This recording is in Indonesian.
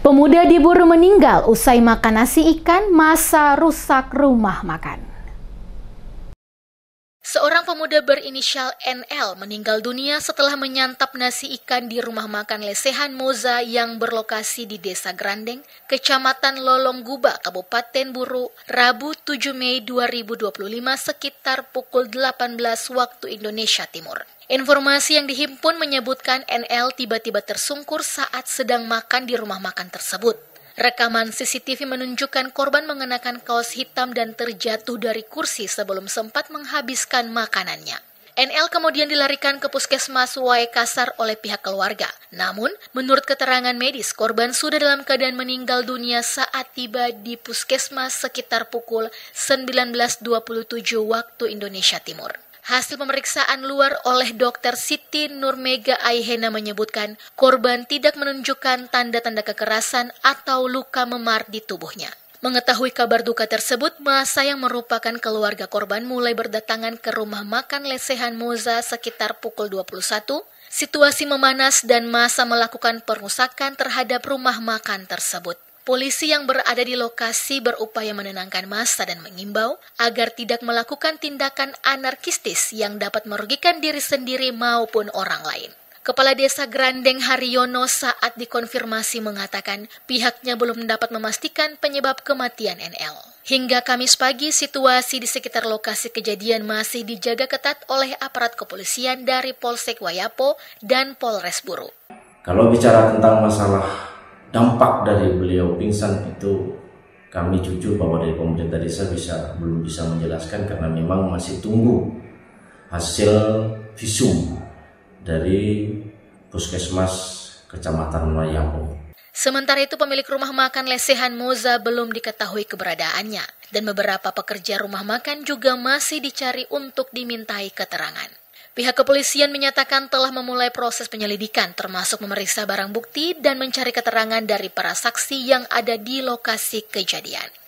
Pemuda diburu meninggal usai makan nasi ikan, masa rusak rumah makan. Seorang pemuda berinisial NL meninggal dunia setelah menyantap nasi ikan di rumah makan Lesehan Moza yang berlokasi di Desa Grandeng, Kecamatan Lolongguba, Kabupaten Buru, Rabu 7 Mei 2025 sekitar pukul 18 waktu Indonesia Timur. Informasi yang dihimpun menyebutkan NL tiba-tiba tersungkur saat sedang makan di rumah makan tersebut. Rekaman CCTV menunjukkan korban mengenakan kaos hitam dan terjatuh dari kursi sebelum sempat menghabiskan makanannya. NL kemudian dilarikan ke puskesmas Waikasar oleh pihak keluarga. Namun, menurut keterangan medis, korban sudah dalam keadaan meninggal dunia saat tiba di puskesmas sekitar pukul 19.27 waktu Indonesia Timur. Hasil pemeriksaan luar oleh Dr. Siti Nurmega Aihena menyebutkan korban tidak menunjukkan tanda-tanda kekerasan atau luka memar di tubuhnya. Mengetahui kabar duka tersebut, massa yang merupakan keluarga korban mulai berdatangan ke rumah makan Lesehan Moza sekitar pukul 21. Situasi memanas dan massa melakukan perusakan terhadap rumah makan tersebut. Polisi yang berada di lokasi berupaya menenangkan massa dan mengimbau agar tidak melakukan tindakan anarkistis yang dapat merugikan diri sendiri maupun orang lain. Kepala Desa Grandeng Haryono saat dikonfirmasi mengatakan pihaknya belum dapat memastikan penyebab kematian NL. Hingga Kamis pagi, situasi di sekitar lokasi kejadian masih dijaga ketat oleh aparat kepolisian dari Polsek Wayapo dan Polres Buru. Kalau bicara tentang masalah dampak dari beliau pingsan itu, kami jujur bahwa dari pemerintah desa belum bisa menjelaskan karena memang masih tunggu hasil visum dari puskesmas Kecamatan Wayapo. Sementara itu pemilik rumah makan Lesehan Moza belum diketahui keberadaannya dan beberapa pekerja rumah makan juga masih dicari untuk dimintai keterangan. Pihak kepolisian menyatakan telah memulai proses penyelidikan termasuk memeriksa barang bukti dan mencari keterangan dari para saksi yang ada di lokasi kejadian.